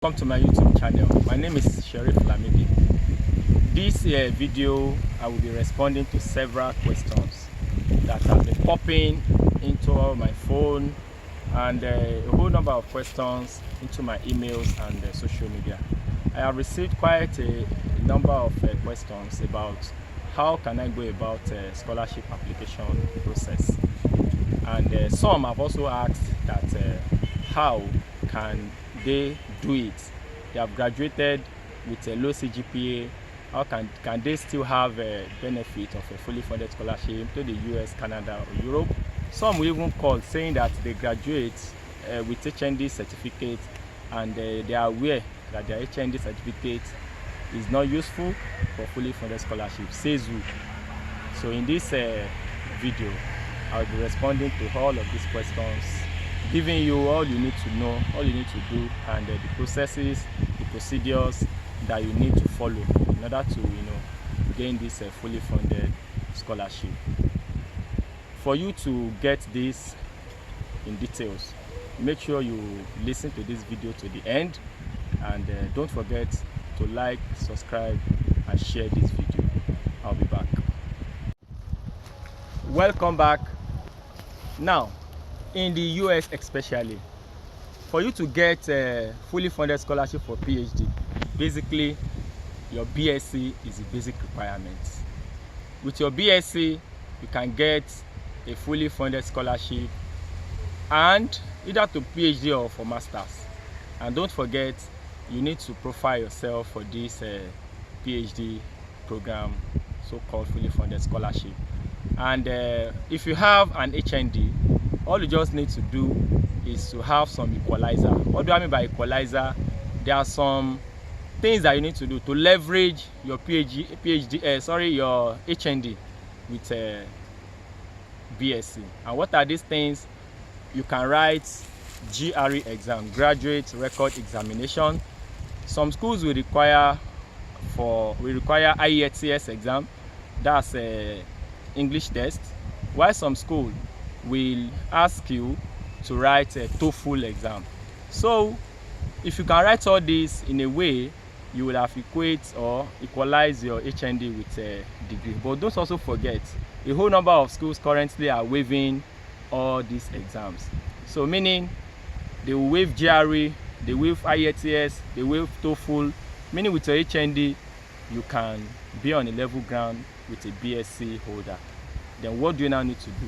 Welcome to my YouTube channel. My name is Sheriff Lamidi. This video I will be responding to several questions that have been popping into my phone and a whole number of questions into my emails and social media. I have received quite a number of questions about how can I go about scholarship application process, and some have also asked that how can they do it. They have graduated with a low CGPA. How can they still have a benefit of a fully funded scholarship to the US, Canada, or Europe? Some will even call saying that they graduate with HND certificate and they are aware that their HND certificate is not useful for fully funded scholarship. Says who? So in this video, I'll be responding to all of these questions, giving you all you need to know, all you need to do, and the processes, the procedures that you need to follow in order to gain this fully funded scholarship. For you to get this in details, make sure you listen to this video to the end, and don't forget to like, subscribe, and share this video. I'll be back. Welcome back. Now, in the US especially, for you to get a fully funded scholarship for PhD, basically your BSc is a basic requirement. With your BSc, you can get a fully funded scholarship, and either to PhD or for masters. And don't forget, you need to profile yourself for this PhD program, so-called fully funded scholarship. And if you have an HND, all you just need to do is to have some equalizer. What do I mean by equalizer? There are some things that you need to do to leverage your your HND with BSc. And what are these things? You can write GRE exam, graduate record examination. Some schools will require IELTS exam, that's a English test, while some schools will ask you to write a TOEFL exam. So if you can write all this in a way, you will have equalize your HND with a degree. But don't also forget, a whole number of schools currently are waiving all these exams. So meaning they will waive GRE, they waive IELTS, they waive TOEFL, meaning with your HND you can be on a level ground with a BSc holder. Then what do you now need to do?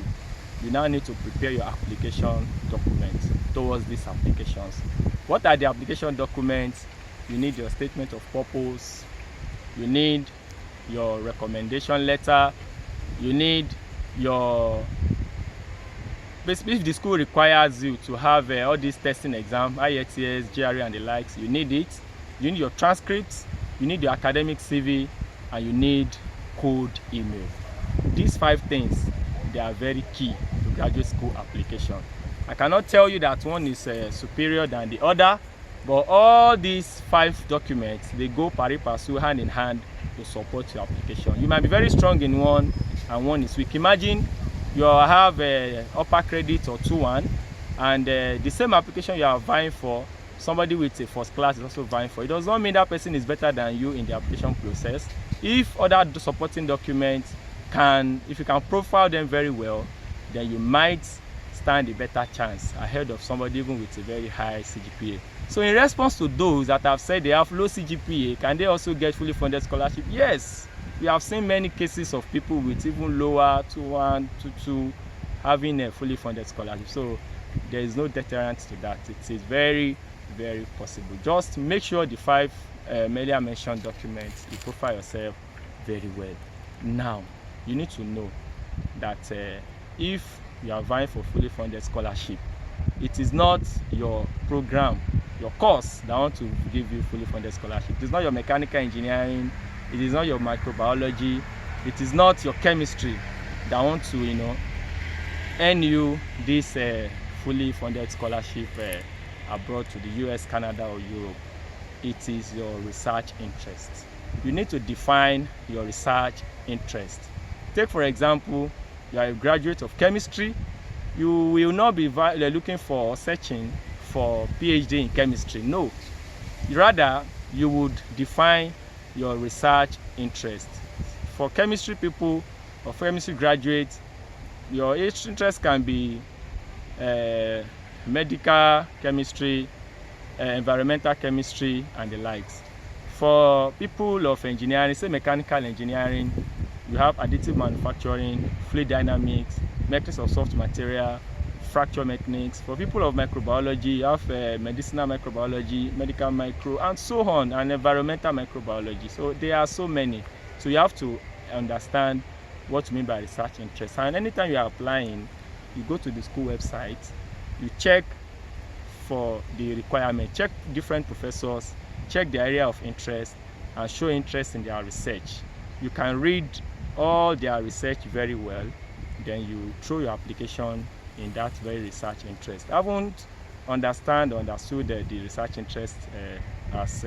You now need to prepare your application documents towards these applications. What are the application documents? You need your statement of purpose, you need your recommendation letter, you need your, basically if the school requires you to have all these testing exam, IELTS, GRE and the likes, you need it. You need your transcripts, you need your academic CV, and you need code email. These 5 things, they are very key to graduate school application. I cannot tell you that one is superior than the other, but all these 5 documents, they go pari passu, hand in hand, to support your application. You might be very strong in one and one is weak. Imagine you have a upper credit or 2-1, and the same application you are vying for, somebody with a first class is also vying for. It does not mean that person is better than you in the application process. If other supporting documents if you can profile them very well, then you might stand a better chance ahead of somebody even with a very high CGPA. So in response to those that have said they have low CGPA, can they also get fully funded scholarship? Yes, we have seen many cases of people with even lower 2-1, 2-2 having a fully funded scholarship. So there is no deterrent to that. It is very, very possible. Just make sure the 5 earlier mentioned documents, you profile yourself very well. Now, you need to know that if you are vying for fully funded scholarship, it is not your program, your course that want to give you fully funded scholarship. It is not your mechanical engineering, it is not your microbiology, it is not your chemistry that want to earn you this fully funded scholarship abroad to the US, Canada, or Europe. It is your research interest. You need to define your research interest. Take for example, you are a graduate of chemistry, you will not be looking for searching for PhD in chemistry. No, Rather, you would define your research interest. For chemistry people or chemistry graduates, your interest can be medical chemistry, environmental chemistry, and the likes. For people of engineering, say mechanical engineering, you have additive manufacturing, fluid dynamics, mechanics of soft material, fracture mechanics. For people of microbiology, you have medicinal microbiology, medical micro, and so on, and environmental microbiology. So there are so many. So you have to understand what you mean by research interest. And anytime you are applying, you go to the school website, you check for the requirement, check different professors, check the area of interest, and show interest in their research. You can read all their research very well, then you throw your application in that very research interest. I won't understood the research interest as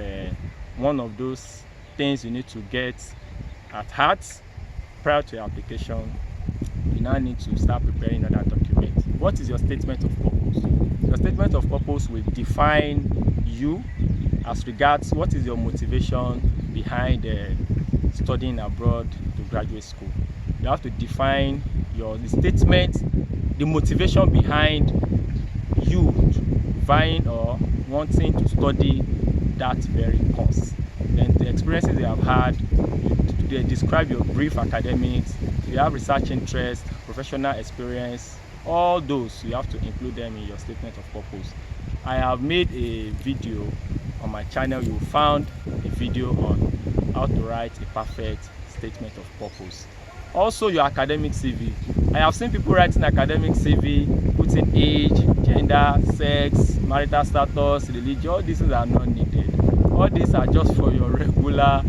one of those things you need to get at heart prior to your application. You now need to start preparing another document. What is your statement of purpose? Your statement of purpose will define you as regards what is your motivation behind studying abroad to graduate school. You have to define the statement, the motivation behind you vying or wanting to study that very course. Then the experiences you have had, you describe your brief academics, you have research interest, professional experience, all those you have to include them in your statement of purpose. I have made a video on my channel. You found a video on how to write a perfect statement of purpose. Also, your academic CV. I have seen people writing academic CV, putting age, gender, sex, marital status, religion. All these things are not needed. All these are just for your regular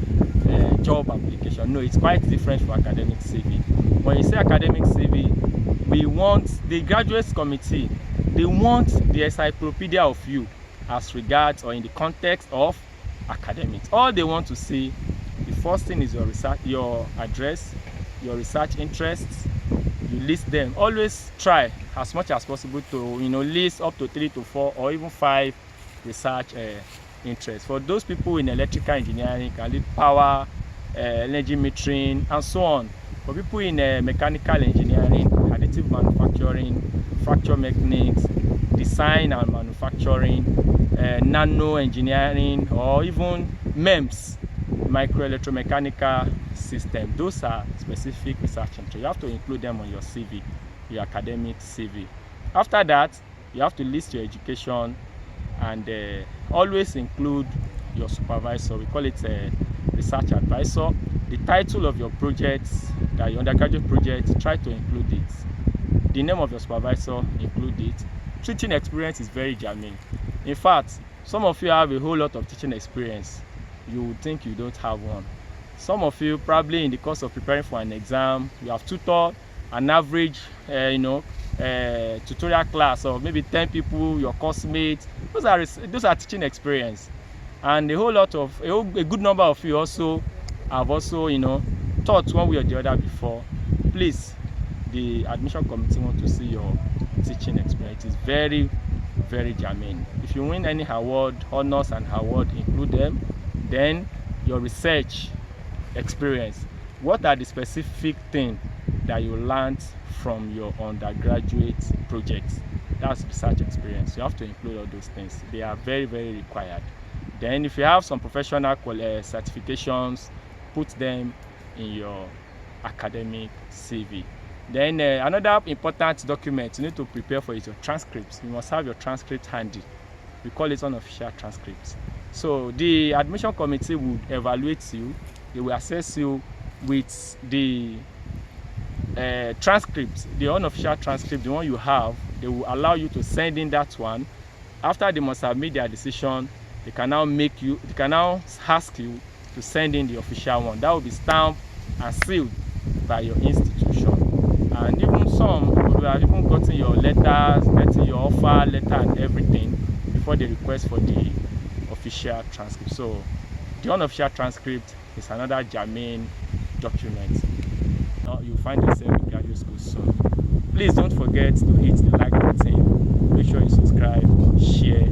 job application. No, it's quite different for academic CV. When you say academic CV, we want the graduates committee, they want the encyclopedia of you as regards or in the context of academics. All they want to see, the first thing is your research, your address, your research interests. You list them. Always try as much as possible to list up to 3 to 4 or even 5 research interests. For those people in electrical engineering, can lead power, energy metering, and so on. For people in mechanical engineering, additive manufacturing, fracture mechanics, design and manufacturing, nano engineering, or even MEMS, micro electromechanical system. Those are specific research interests. You have to include them on your CV, your academic CV. After that, you have to list your education and always include your supervisor. We call it a research advisor. The title of your project, your undergraduate project, try to include it. The name of your supervisor, include it. Teaching experience is very germane. In fact, some of you have a whole lot of teaching experience. You would think you don't have one. Some of you, probably in the course of preparing for an exam, you have tutored an average tutorial class of maybe 10 people, your course mates. Those are teaching experience. And a good number of you also have taught one way or the other before. Please, the admission committee want to see your teaching experience. It's very, very germane. If you win any award, honors and award, include them. Then your research experience. What are the specific things that you learned from your undergraduate projects? That's research experience. You have to include all those things. They are very, very required. Then if you have some professional certifications, put them in your academic CV. Then another important document you need to prepare for is your transcripts. You must have your transcript handy. We call it unofficial transcripts. So the admission committee would evaluate you. They will assess you with the transcript, the unofficial transcript, the one you have. They will allow you to send in that one. After they must have made their decision, they can now ask you to send in the official one. That will be stamped and sealed by your institution. And even some will have even gotten your letters, getting your offer letter and everything before they request for the official transcript. So the unofficial transcript is another germane document. Now you'll find yourself in graduate school soon. Please don't forget to hit the like button. Make sure you subscribe, share,